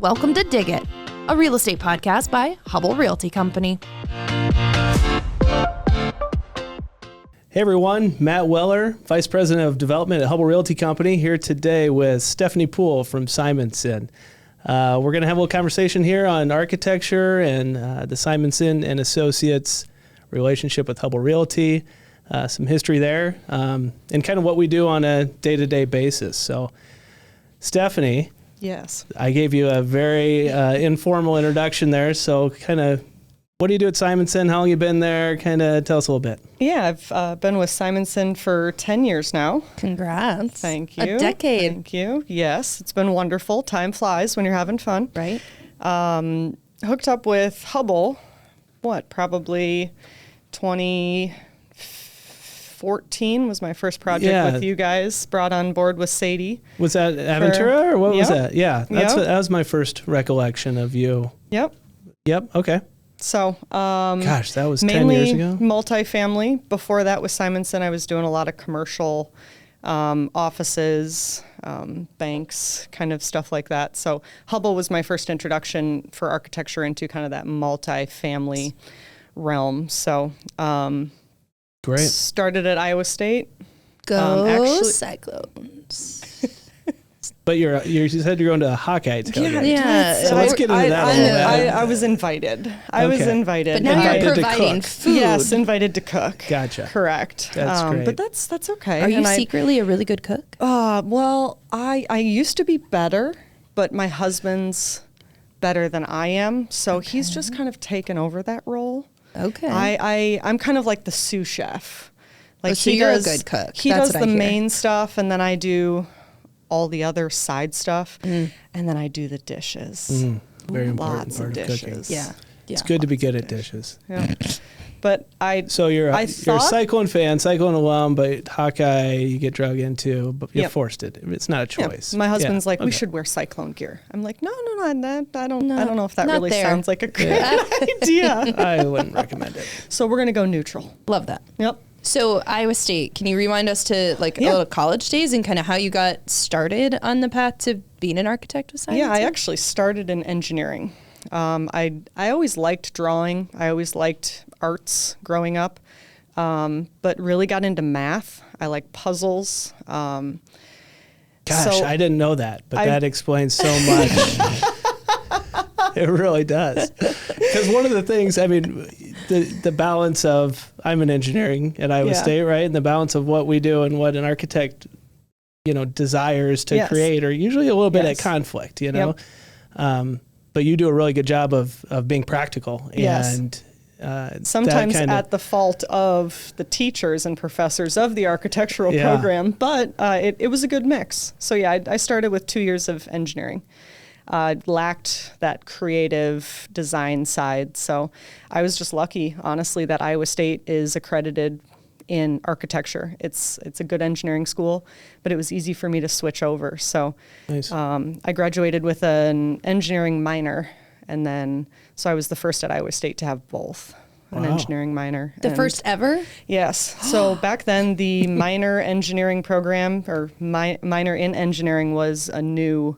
Welcome to Dig It, a real estate podcast by Hubbell Realty Company. Hey everyone, Matt Weller, Vice President of Development at Hubbell Realty Company, here today with Stephanie Poole from Simonson. We're going to have a little conversation here on architecture and the Simonson and Associates relationship with Hubbell Realty, some history there, and kind of what we do on a day-to-day basis. So, Stephanie. Yes. I gave you a very informal introduction there, so kind of what do you do at Simonson? How long you been there? Kind of tell us a little bit. Yeah, I've been with Simonson for 10 years now. Congrats. Thank you. A decade. Thank you. Yes, it's been wonderful. Time flies when you're having fun. Right. Hooked up with Hubbell, probably 2014 was my first project with you guys. Brought on board with Sadie. Was that Aventura or what was that? Yeah, that was my first recollection of you. Yep. Okay. So, gosh, that was 10 years ago. Multifamily. Before that with Simonson, I was doing a lot of commercial offices, banks, kind of stuff like that. So Hubbell was my first introduction for architecture into kind of that multifamily realm. So, great. Started at Iowa State. Go Cyclones. But you said you're going to a Hawkeye tailgate. Yeah. So let's get into that a little bit. I was invited. I was invited. But now you're providing food. Yes, invited to cook. Gotcha. Correct. That's great. But that's okay. Are you secretly a really good cook? Well, I used to be better, but my husband's better than I am, so he's just kind of taken over that role. Okay. I'm kind of like the sous chef. Like so you're a good cook. He does the main stuff, and then I do all the other side stuff, and then I do the dishes. Very important Lots part of of dishes. cooking. Yeah. It's good to be good at dishes. Yeah. But So you're a Cyclone fan, Cyclone alum, but Hawkeye you get drug into, but you forced it. It's not a choice. Yeah. My husband's like, we should wear Cyclone gear. I'm like, no, I don't know if that not really there. sounds like a great idea. I wouldn't recommend it. So we're gonna go neutral. Love that. Yep. So Iowa State, can you rewind us to a little college days and kind of how you got started on the path to being an architect with Simonson? Yeah, I actually started in engineering. I always liked drawing. I always liked arts growing up, but really got into math. I like puzzles. Gosh, I didn't know that, but that explains so much. It really does. Because one of the things, I mean, the balance of, I'm in engineering at Iowa State, right? And the balance of what we do and what an architect, desires to create are usually a little bit at conflict, Yep. But you do a really good job of being practical. And sometimes at the fault of the teachers and professors of the architectural program, but it was a good mix. So I started with 2 years of engineering. Lacked that creative design side. So I was just lucky, honestly, that Iowa State is accredited in architecture. It's a good engineering school, but it was easy for me to switch over. So nice. I graduated with an engineering minor, and then so I was the first at Iowa State to have both. An engineering minor. The first ever? Yes. So back then, the minor engineering program, or minor in engineering, was a new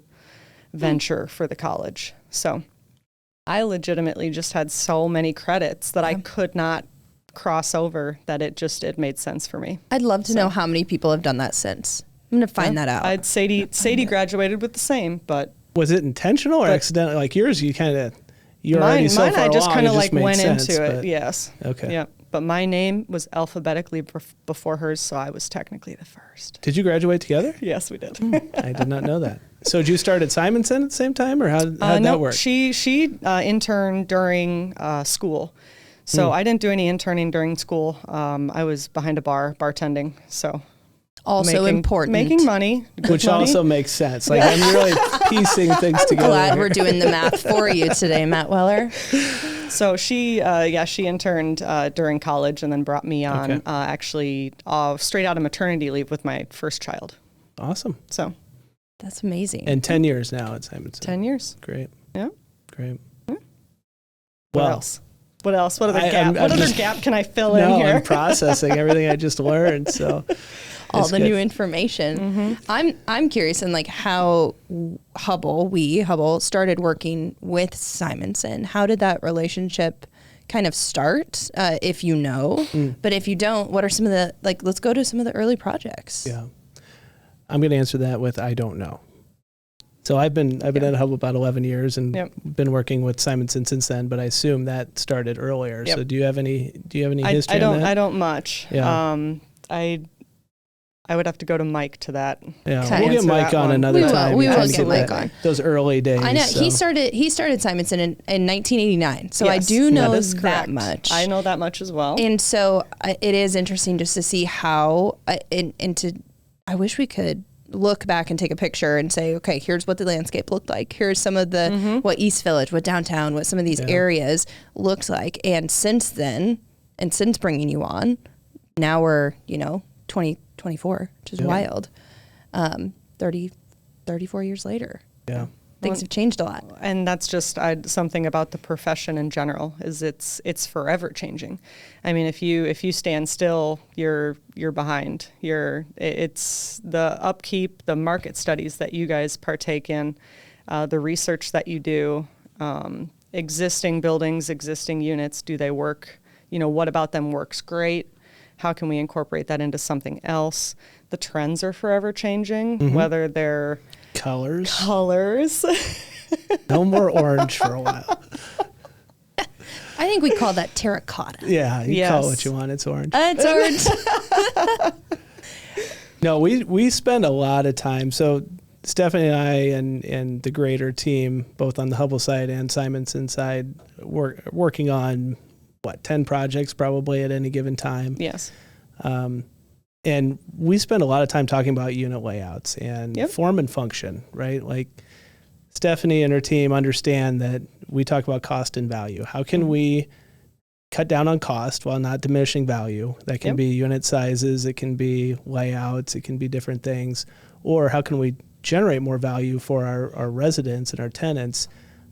venture for the college. So I legitimately just had so many credits that I could not cross over that it made sense for me. I'd love to know how many people have done that since. I'm going to find that out. Sadie graduated with the same, but... Was it intentional or accidental? Like yours, you kind of... Mine, I just kind of went into it. Yes. Okay. Yeah. But my name was alphabetically before hers, so I was technically the first. Did you graduate together? Yes, we did. I did not know that. So did you start at Simonson at the same time, or how did that work? She interned during school. So I didn't do any interning during school. I was behind a bar, bartending. So also important. Making money. Which money. Also makes sense. Like I'm really piecing things together. Glad we're doing the math for you today, Matt Weller. So she interned during college and then brought me on actually straight out of maternity leave with my first child. Awesome. So that's amazing. And 10 years now at Simonson. 10 years. Great. Yeah. Great. What else? What other gap? What other gap can I fill in here? I'm processing everything I just learned. So all the new information. I'm curious in like how Hubbell started working with Simonson. How did that relationship kind of start, if you know? But if you don't, what are some of the, like, let's go to some of the early projects. Yeah. I'm going to answer that with I don't know. So I've been at Hubbell about 11 years and been working with Simonson since then, but I assume that started earlier. So do you have any history on that? I don't much. Yeah. I would have to go to Mike to that. Yeah, we'll get Mike on another time. We will get Mike on. Those early days. I know he started Simonson in 1989, so I do know that much. I know that much as well. And so it is interesting just to see how I wish we could look back and take a picture and say, okay, here's what the landscape looked like. Here's some of the what East Village, what downtown, what some of these areas looked like. And since then, and since bringing you on, now we're 2024, which is wild. 34 years later. Yeah. Things have changed a lot. And that's just something about the profession in general, is it's forever changing. I mean, if you stand still, you're behind. It's the upkeep, the market studies that you guys partake in, the research that you do, existing buildings, existing units, do they work? What about them works great? How can we incorporate that into something else? The trends are forever changing, whether they're colors. No more orange for a while. I think we call that terracotta. Yeah, you call it what you want. It's orange. It's orange. No, we spend a lot of time. So Stephanie and I and the greater team, both on the Hubbell side and Simonson side, working on 10 projects probably at any given time. Yes. And we spend a lot of time talking about unit layouts and form and function, right? Like Stephanie and her team understand that we talk about cost and value. How can we cut down on cost while not diminishing value? That can be unit sizes, it can be layouts, it can be different things. Or how can we generate more value for our residents and our tenants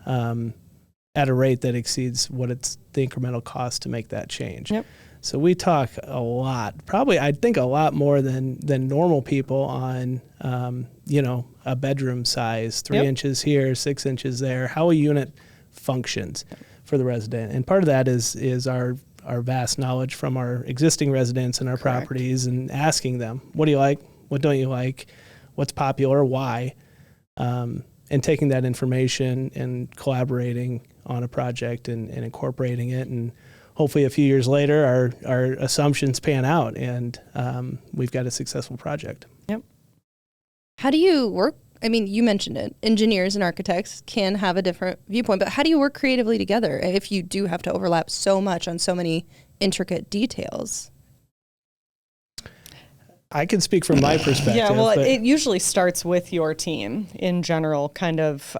at a rate that exceeds what it's the incremental cost to make that change? Yep. So we talk a lot, probably I think a lot more than normal people on, a bedroom size, 3 inches here, 6 inches there, how a unit functions for the resident. And part of that is our vast knowledge from our existing residents and our properties, and asking them, what do you like? What don't you like? What's popular? Why? And taking that information and collaborating on a project and incorporating it, and hopefully a few years later our assumptions pan out and we've got a successful project. Yep. How do you work? I mean, you mentioned it. Engineers and architects can have a different viewpoint, but how do you work creatively together if you do have to overlap so much on so many intricate details? I can speak from my perspective. Yeah, well, it usually starts with your team in general, kind of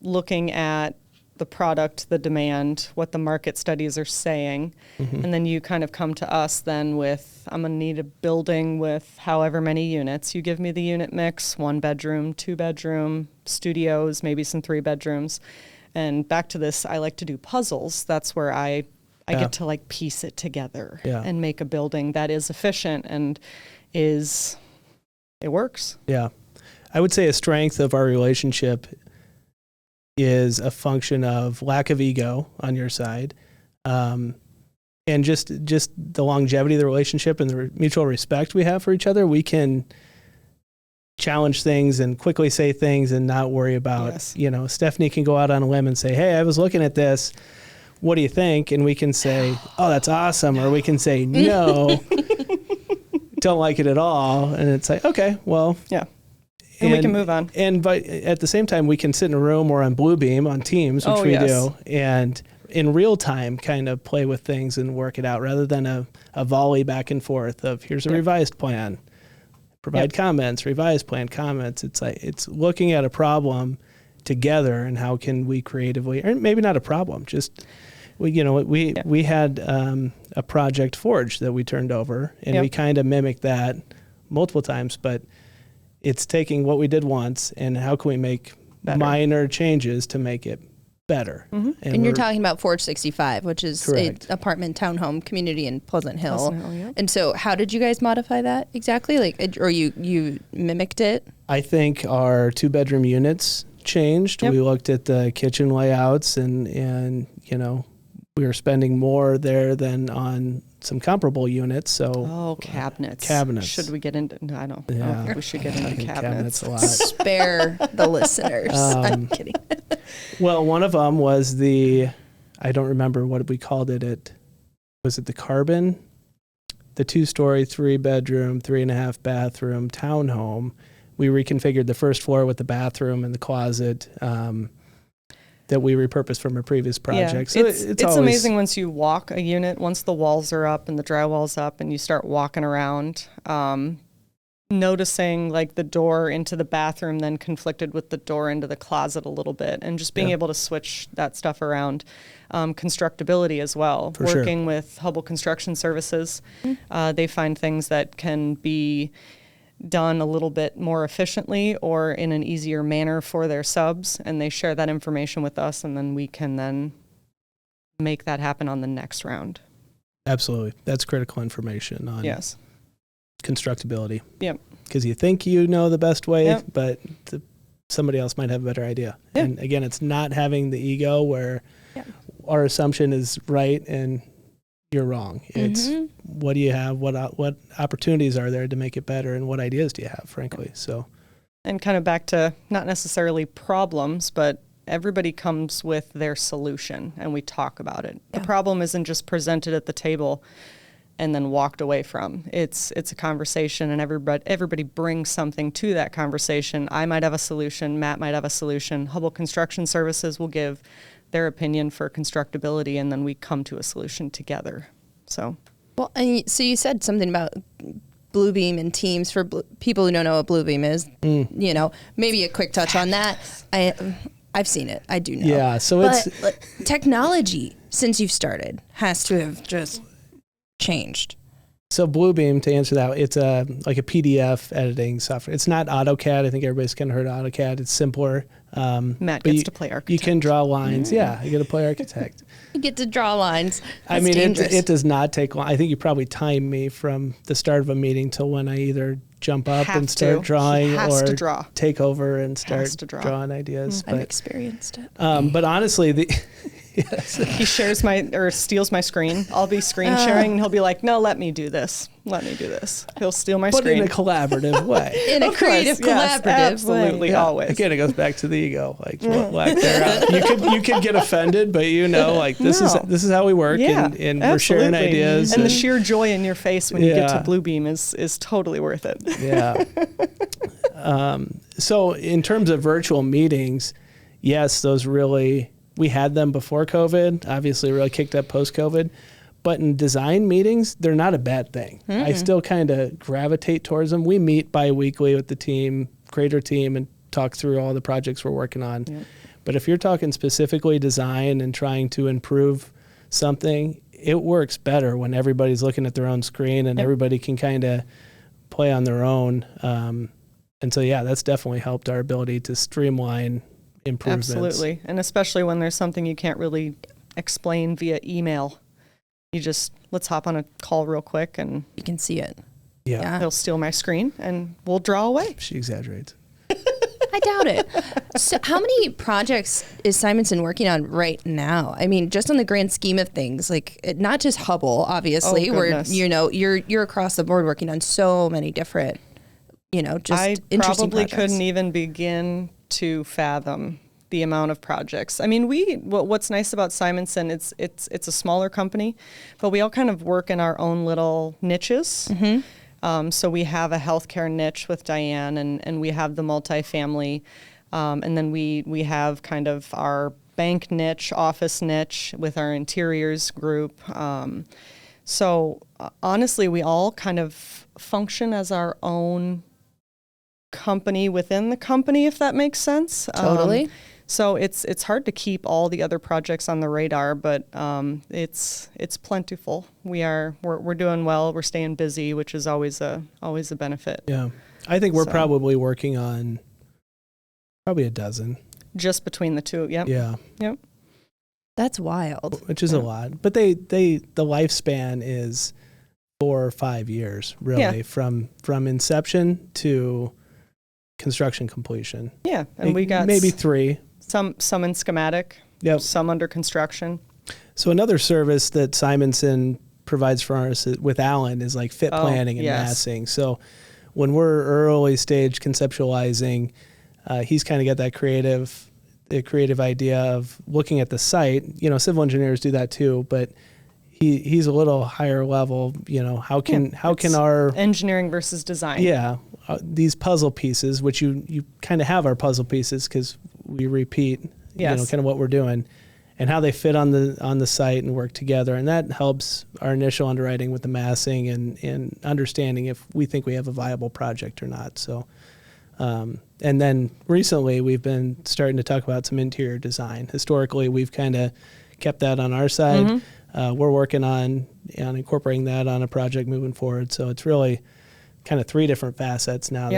looking at the product, the demand, what the market studies are saying. And then you kind of come to us then with, I'm going to need a building with however many units. You give me the unit mix, 1 bedroom, 2 bedroom, studios, maybe some 3 bedrooms. And back to this, I like to do puzzles. That's where I get to like piece it together and make a building that is efficient and it works. Yeah. I would say a strength of our relationship is a function of lack of ego on your side, and just the longevity of the relationship and the mutual respect we have for each other. We can challenge things and quickly say things and not worry about, Stephanie can go out on a limb and say, hey, I was looking at this. What do you think? And we can say, oh, that's awesome. Or we can say, no, don't like it at all. And it's like, okay, well, and we can move on. But at the same time, we can sit in a room or on Bluebeam on Teams, which we do, and in real time kind of play with things and work it out rather than a volley back and forth of here's a revised plan, provide comments, revised plan, comments. It's like it's looking at a problem together and how can we creatively, or maybe not a problem, just we had a project Forge that we turned over, and we kind of mimicked that multiple times, but it's taking what we did once and how can we make minor changes to make it better. Mm-hmm. And you're talking about Forge 65, which is an apartment townhome community in Pleasant Hill. Yep. And so how did you guys modify that exactly? Or you mimicked it? I think our 2-bedroom units changed. Yep. We looked at the kitchen layouts and we were spending more there than on some comparable units. So cabinets. Should we get into? No, I don't think we should get into cabinets a lot. Spare the listeners. I'm kidding. Well, one of them was I don't remember what we called it. Was it the Carbon? The 2-story, 3-bedroom, 3.5 bathroom townhome. We reconfigured the first floor with the bathroom and the closet that we repurposed from a previous project. Yeah, so it's amazing once you walk a unit, once the walls are up and the drywall's up and you start walking around, noticing like the door into the bathroom then conflicted with the door into the closet a little bit, and just being able to switch that stuff around. Constructability as well. Working with Hubbell Construction Services, they find things that can be done a little bit more efficiently or in an easier manner for their subs, and they share that information with us, and then we can then make that happen on the next round. Absolutely. That's critical information on constructability. Yep. Because you think you know the best way, but somebody else might have a better idea. Yep. And again, it's not having the ego where our assumption is right and you're wrong. It's what do you have? What opportunities are there to make it better, and what ideas do you have, frankly? So, and kind of back to not necessarily problems, but everybody comes with their solution, and we talk about it. Yeah. The problem isn't just presented at the table and then walked away from. It's a conversation, and everybody brings something to that conversation. I might have a solution. Matt might have a solution. Hubbell Construction Services will give their opinion for constructability, and then we come to a solution together. So, well, and so you said something about Bluebeam and Teams. For people who don't know what Bluebeam is, maybe a quick touch on that. I've seen it. I do know. Yeah. So it's technology since you've started has to have just changed. So Bluebeam, to answer that, it's like a PDF editing software. It's not AutoCAD. I think everybody's kind of heard of AutoCAD. It's simpler. Matt gets to play architect. You can draw lines. Yeah, you get to play architect. You get to draw lines. That's it does not take long. I think you probably time me from the start of a meeting till when I either jump up and start drawing or take over and start drawing ideas. I've experienced it. But honestly, he shares steals my screen. I'll be screen sharing, and he'll be like, "No, let me do this. He'll steal my screen. But in a collaborative way. In a creative, collaborative way. Absolutely, always. Again, it goes back to the ego. Like, you could get offended, but this is how we work, and we're sharing ideas. And the sheer joy in your face when you get to Bluebeam is totally worth it. Yeah. So in terms of virtual meetings, yes, those really... We had them before COVID, obviously really kicked up post-COVID. But in design meetings, they're not a bad thing. Mm-hmm. I still kind of gravitate towards them. We meet bi-weekly with the team, creator team, and talk through all the projects we're working on. Yep. But if you're talking specifically design and trying to improve something, it works better when everybody's looking at their own screen and everybody can kind of play on their own. And so, that's definitely helped our ability to streamline improvements. Absolutely. And especially when there's something you can't really explain via email. You just, let's hop on a call real quick and you can see it. Yeah. He'll steal my screen and we'll draw away. She exaggerates. I doubt it. So how many projects is Simonson working on right now? I mean, just on the grand scheme of things, like not just Hubbell, obviously, where, you're across the board working on so many different, just I interesting probably projects. Couldn't even begin to fathom the amount of projects. I mean, what's nice about Simonson, it's a smaller company, but we all kind of work in our own little niches. Mm-hmm. So we have a healthcare niche with Diane, and we have the multifamily, and then we have kind of our bank niche, office niche with our interiors group. So honestly, we all kind of function as our own company within the company, if that makes sense. Totally. So it's hard to keep all the other projects on the radar, but it's plentiful. We're doing well. We're staying busy, which is always a benefit. Yeah, I think we're probably working on probably a dozen. Just between the two. Yep. Yeah. Yep. That's wild. Which is a lot. But the lifespan is 4 or 5 years, really, from inception to construction completion. Yeah, and we got maybe 3. Some in schematic, some under construction. So another service that Simonson provides for us with Alan is like fit planning and massing. So when we're early stage conceptualizing, he's kind of got that creative idea of looking at the site. You know, civil engineers do that too, but he's a little higher level. You know, how can our engineering versus design? Yeah, these puzzle pieces, which you kind of have our puzzle pieces because we repeat, you know, kind of what we're doing, and how they fit on the site and work together, and that helps our initial underwriting with the massing and understanding if we think we have a viable project or not. So. And then recently we've been starting to talk about some interior design. Historically, we've kind of kept that on our side. Mm-hmm. We're working on incorporating that on a project moving forward. So it's really kind of 3 different facets now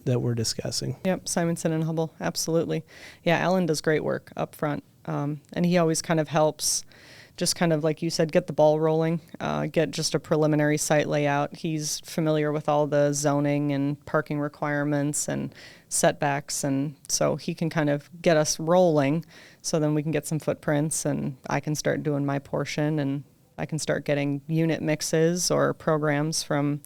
that we're discussing. Yep, Simonson and Hubbell, absolutely. Yeah, Alan does great work up front, and he always kind of helps. Just kind of like you said, get the ball rolling, get just a preliminary site layout. He's familiar with all the zoning and parking requirements and setbacks, and so he can kind of get us rolling, so then we can get some footprints and I can start doing my portion, and I can start getting unit mixes or programs from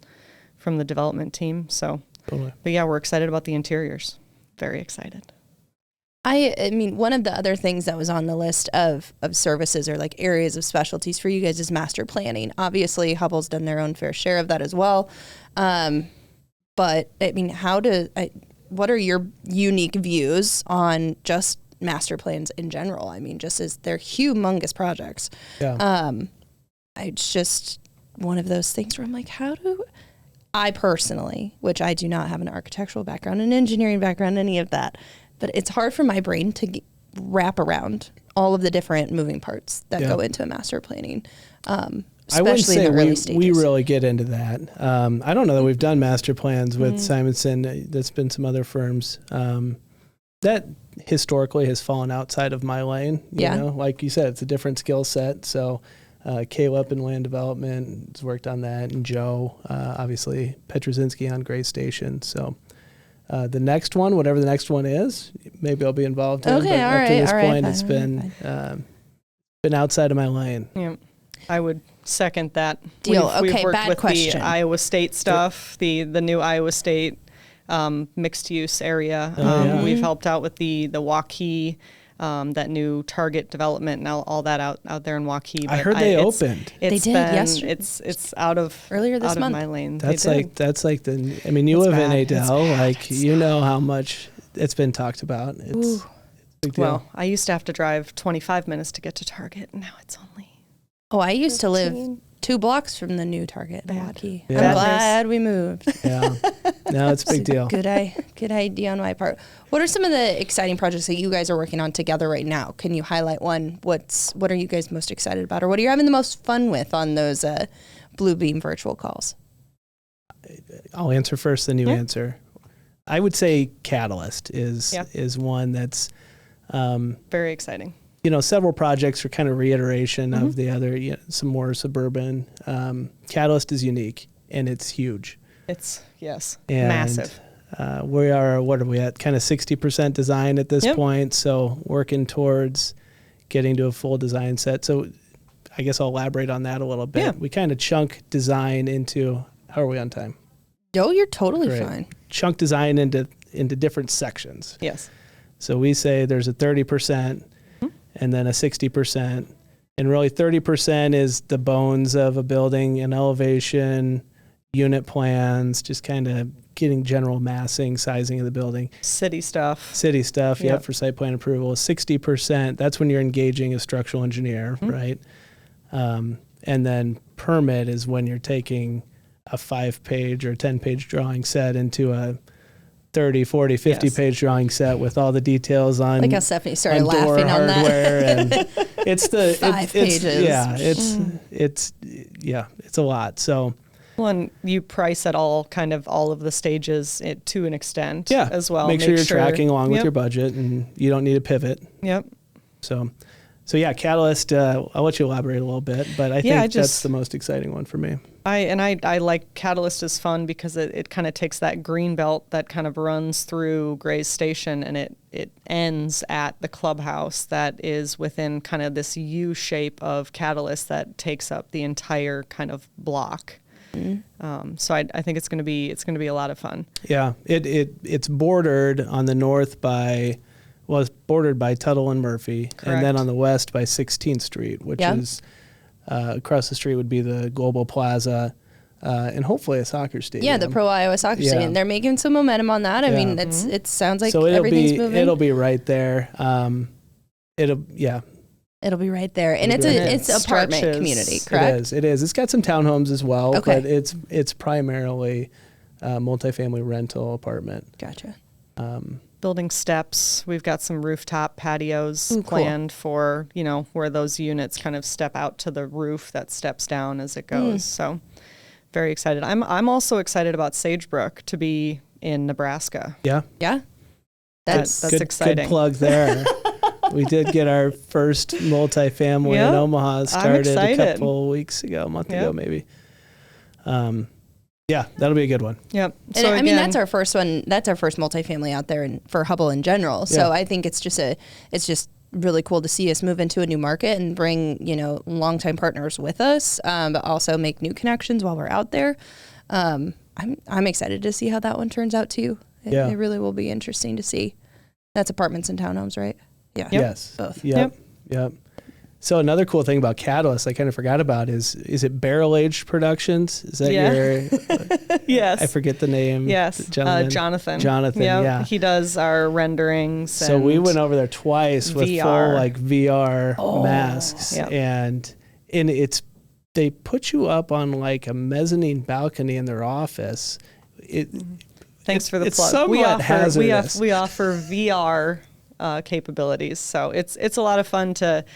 the development team. So, totally. But yeah, we're excited about the interiors. Very excited. I mean, one of the other things that was on the list of services or like areas of specialties for you guys is master planning. Obviously, Hubbell's done their own fair share of that as well. But I mean, what are your unique views on just master plans in general? I mean, just as they're humongous projects. Yeah. It's just one of those things where I'm like, I personally, which I do not have an architectural background, an engineering background, any of that, but it's hard for my brain to wrap around all of the different moving parts that go into master planning, especially in the early stages. We really get into that. I don't know that we've done master plans with Simonson. That's been some other firms. That historically has fallen outside of my lane. You know, like you said, it's a different skill set. So Caleb in land development has worked on that, and Joe, obviously, Petrozinski on Gray Station. So the next one, whatever the next one is, maybe I'll be involved in. Okay, but up to this point, it's been outside of my lane. Yeah, I would second that. Deal. We've worked bad with question. The Iowa State stuff, the new Iowa State mixed use area. We've helped out with the Waukee. That new Target development and all that out there in Waukee. I heard they opened. They did yesterday. It's out of my lane. That's like the. I mean, you live in Adel, you know how much it's been talked about. It's a big deal. Well, I used to have to drive 25 minutes to get to Target, and now it's only. Oh, I used 15. To live 2 blocks from the new Target in Waukee. Yeah. I'm glad we moved. Yeah, no, it's a big deal. Good idea on my part. What are some of the exciting projects that you guys are working on together right now? Can you highlight one? What are you guys most excited about, or what are you having the most fun with on those Bluebeam virtual calls? I'll answer first, then you answer. I would say Catalyst is one that's very exciting. You know, several projects are kind of reiteration of the other, some more suburban. Catalyst is unique, and it's huge. It's, massive. We are, what are we at? Kind of 60% design at this point, so working towards getting to a full design set. So I guess I'll elaborate on that a little bit. Yeah. We kind of chunk design into, how are we on time? No, you're totally fine. Chunk design into different sections. Yes. So we say there's a 30%, and then a 60%. And really 30% is the bones of a building, an elevation, unit plans, just kind of getting general massing, sizing of the building. City stuff, for site plan approval. 60%, that's when you're engaging a structural engineer, right? And then permit is when you're taking a 5-page or 10-page drawing set into a 30, 40, 50-page drawing set with all the details on. Like how Stephanie started laughing on that. And it's the 5 pages. It's a lot. So, and you price at all of the stages to an extent as well. Make sure you're tracking along with your budget, and you don't need a pivot. Yep. So So yeah, Catalyst, I'll let you elaborate a little bit, but I think that's the most exciting one for me. I like Catalyst is fun because it kind of takes that green belt that kind of runs through Gray's Station, and it ends at the clubhouse that is within kind of this U shape of Catalyst that takes up the entire kind of block. Mm-hmm. So I think it's going to be a lot of fun. Yeah, it's bordered on the north by. Well, it's bordered by Tuttle and Murphy, correct. And then on the west by 16th Street, which is across the street would be the Global Plaza, and hopefully a soccer stadium. Yeah, the Pro Iowa Soccer Stadium. They're making some momentum on that. I mean, it sounds like everything's moving. It'll be right there. It'll be right there, and it's apartment community, correct? It is. It's got some townhomes as well, but it's primarily multifamily rental apartment. Gotcha. Building steps. We've got some rooftop patios planned for, where those units kind of step out to the roof that steps down as it goes. So very excited. I'm also excited about Sagebrook to be in Nebraska. Yeah. Yeah. That's exciting. Good plug there. We did get our first multifamily in Omaha started a couple weeks ago, a month ago maybe. Yeah, that'll be a good one. Yep. So and that's our first one. That's our first multifamily out there for Hubbell in general. So I think it's just really cool to see us move into a new market and bring, longtime partners with us, but also make new connections while we're out there. I'm excited to see how that one turns out too. It really will be interesting to see. That's apartments and townhomes, right? Yeah. Yep. Yes. Both. Yep. So another cool thing about Catalyst I kind of forgot about is it Barrel Aged Productions? Is that your... Yes. I forget the name. Yes. Jonathan. Yeah. He does our renderings. So we went over there twice with full VR masks. Yep. And they put you up on like a mezzanine balcony in their office. Thanks for the it's plug. Somewhat hazardous. We offer VR capabilities. So it's a lot of fun to...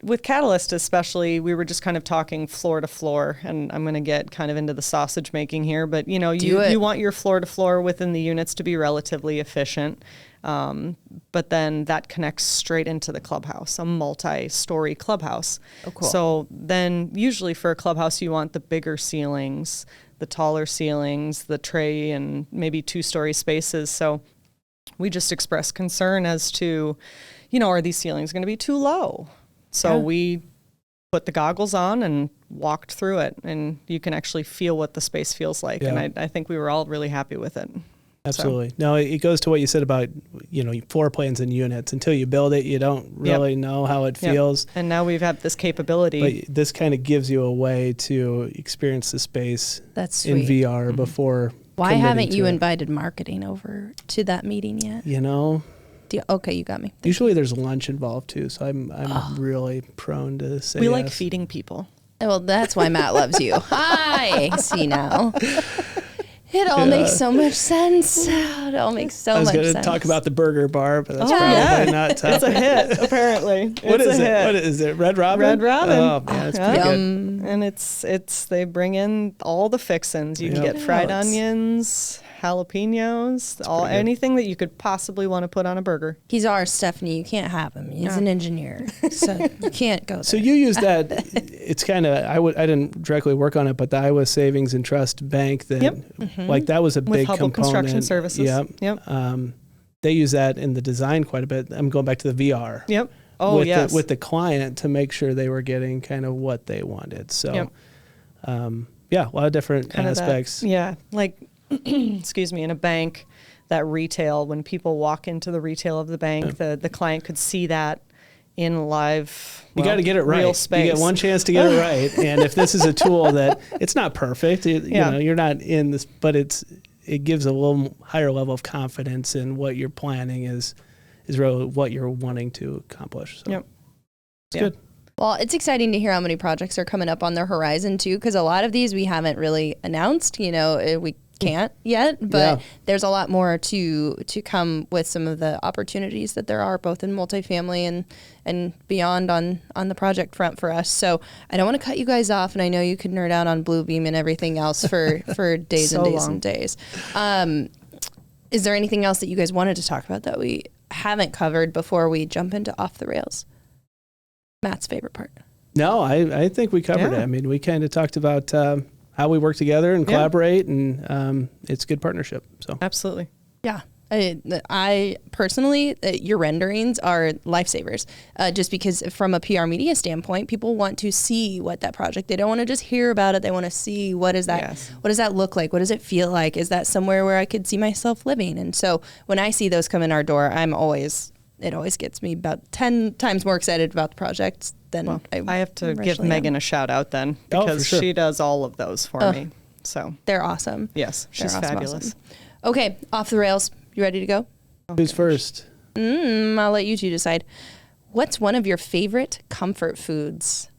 with Catalyst especially, we were just kind of talking floor to floor, and I'm going to get kind of into the sausage making here, but you want your floor to floor within the units to be relatively efficient. But then that connects straight into the clubhouse, a multi-story clubhouse. Oh, cool. So then usually for a clubhouse, you want the bigger ceilings, the taller ceilings, the tray, and maybe 2-story spaces. So we just expressed concern as to, are these ceilings going to be too low? So we put the goggles on and walked through it, and you can actually feel what the space feels like. Yeah. And I think we were all really happy with it. Absolutely. So. No, it goes to what you said about, floor plans and units. Until you build it, you don't really know how it feels. And now we've had this capability. But this kind of gives you a way to experience the space That's in sweet. VR before. Why haven't you invited marketing over to that meeting yet? Okay, you got me. Usually there's lunch involved too, so I'm really prone to say we like feeding people. Well, that's why Matt loves you. I see now. It all makes so much sense. It all makes so much sense. I was going to talk about the burger bar, but that's probably not tough. It's a hit, apparently. What is it? What is it? Red Robin? Red Robin. Oh, man, it's pretty good. And they bring in all the fixins. You can get fried onions, jalapenos, anything that you could possibly want to put on a burger. He's ours, Stephanie. You can't have him. He's an engineer, so you can't go there. So you use that. It's kind of I didn't directly work on it, but the Iowa Savings and Trust Bank that that was a big Hubbell component. Construction Services. Yep. They use that in the design quite a bit. I'm going back to the VR. Yep. With the client to make sure they were getting kind of what they wanted. So, a lot of different aspects. Excuse me, in a bank, that retail, when people walk into the retail of the bank, the client could see that in live. You got to get it right. Real space. You get one chance to get it right. And if this is a tool that it's not perfect, you're not in this, but it gives a little higher level of confidence in what you're planning is really what you're wanting to accomplish. So it's good. Well, it's exciting to hear how many projects are coming up on their horizon too, because a lot of these we haven't really announced. We can't yet, but there's a lot more to come with some of the opportunities that there are both in multifamily and beyond on the project front for us. So I don't want to cut you guys off, and I know you could nerd out on Bluebeam and everything else for days and days and days. Is there anything else that you guys wanted to talk about that we haven't covered before we jump into Off the Rails? Matt's favorite part? No, I think we covered it. I mean, we kind of talked about how we work together and collaborate, and it's a good partnership. So absolutely. Yeah. I personally, your renderings are lifesavers, just because from a PR media standpoint, people want to see what that project, they don't want to just hear about it. They want to see what is that, what does that look like? What does it feel like? Is that somewhere where I could see myself living? And so when I see those come in our door, it always gets me about 10 times more excited about the project than I have to give Megan a shout out then, because she does all of those for me. So they're awesome. Yes, she's fabulous. Awesome. Okay, off the rails. You ready to go? Who's first? I'll let you two decide. What's one of your favorite comfort foods?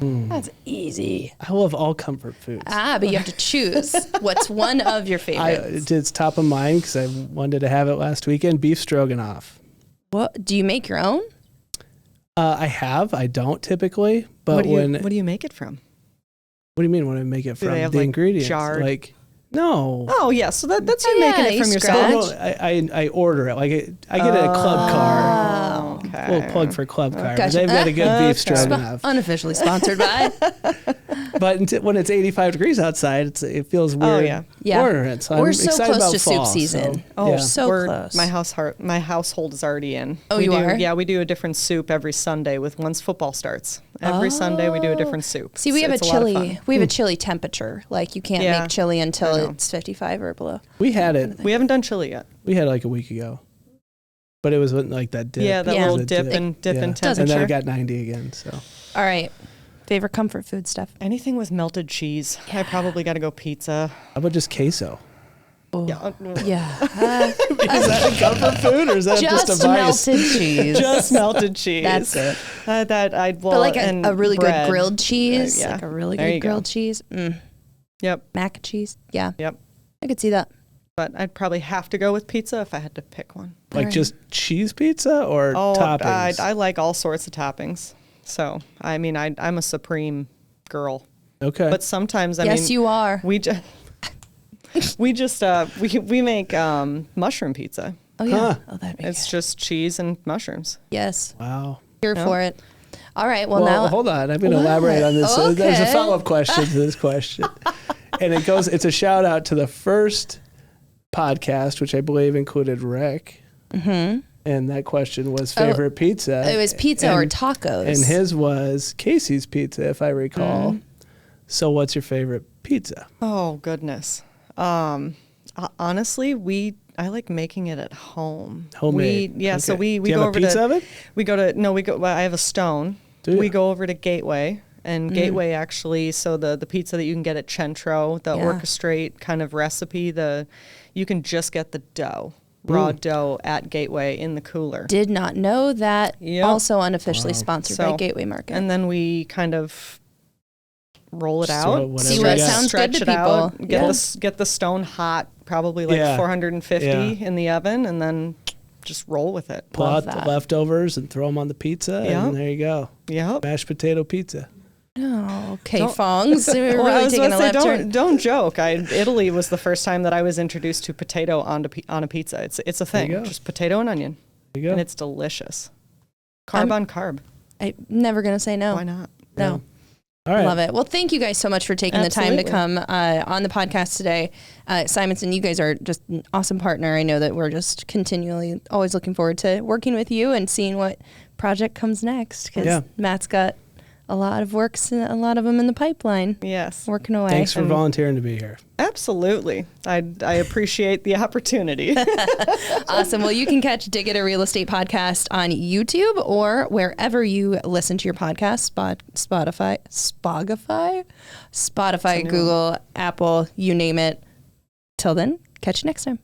That's easy. I love all comfort foods. But you have to choose. What's one of your favorites? It's top of mind because I wanted to have it last weekend. Beef stroganoff. What do you make your own? I have. I don't typically, but what do you make it from? What do you mean? When I make it from? They have, the ingredients, jarred? No. Oh yeah, so that's you making it from yourself. No, I order it. Like I get it at Club Car. Oh, okay. A little plug for Club Car. Gotcha. They've got a good beef stroganoff. Unofficially sponsored by. But when it's 85 degrees outside, it feels weird. Yeah. So we're I'm so excited close about to fall, soup season. So close. My household is already in. Oh, you are? Yeah, we do a different soup every Sunday once football starts. Every Sunday we do a different soup. See, we have a chili. We have a chili temperature. Like you can't make chili until it's 55 or below. We had it. We haven't done chili yet. We had it like a week ago. But it was like that dip. Yeah, that little dip in temperature. And then it got 90 again. So. All right. Favorite comfort food stuff? Anything with melted cheese. I probably got to go pizza. How about just queso? Oh. Yeah. Is that a comfort food or is that just a vice? Melted cheese. Just melted cheese. That's it. But like a really bread. good grilled cheese. Yeah. Like a really good grilled cheese. Yep. Mac and cheese. Yeah. Yep. I could see that. But I'd probably have to go with pizza if I had to pick one. Like just cheese pizza or toppings? I like all sorts of toppings. So, I mean, I'm a supreme girl. Okay. But sometimes, yes, you are. We make mushroom pizza. Oh, yeah. Huh. Oh, that'd be It's good. just cheese and mushrooms. Yes. Wow. Here for it. All right. Well, now. Hold on. I'm going to elaborate on this. Okay. There's a follow-up question to this question. And it's a shout out to the first podcast, which I believe included Rick. Mm-hmm. And that question was favorite pizza. It was pizza or tacos. And his was Casey's Pizza, if I recall. So what's your favorite pizza? Oh, goodness. Honestly, I like making it at home. Homemade. So we Do you go have over a pizza oven? I have a stone. We go over to Gateway. And Gateway actually, so the pizza that you can get at Centro, the Orchestrate kind of recipe, you can just get the dough, raw dough at Gateway in the cooler. Did not know that. Yep. Also unofficially sponsored by Gateway Market. And then we kind of roll it out. See what sounds good to people. Get the stone hot, probably like 450 in the oven, and then just roll with it. Pull out the leftovers and throw them on the pizza, and there you go. Yep. Mashed potato pizza. Oh, okay, Fongs. We're really taking a left turn. Don't joke. Italy was the first time that I was introduced to potato on a pizza. It's a thing. Just potato and onion. There you go. And it's delicious. Carb on carb. I'm never going to say no. Why not? No. All right. Love it. Well, thank you guys so much for taking the time to come on the podcast today. Simonson, you guys are just an awesome partner. I know that we're just continually always looking forward to working with you and seeing what project comes next, because Matt's got a lot of works, a lot of them in the pipeline. Yes. Working away. Thanks for volunteering to be here. Absolutely. I appreciate the opportunity. Awesome. Well, you can catch Dig It, a Real Estate Podcast on YouTube or wherever you listen to your podcast, Spotify, Google, Apple, you name it. Till then, catch you next time.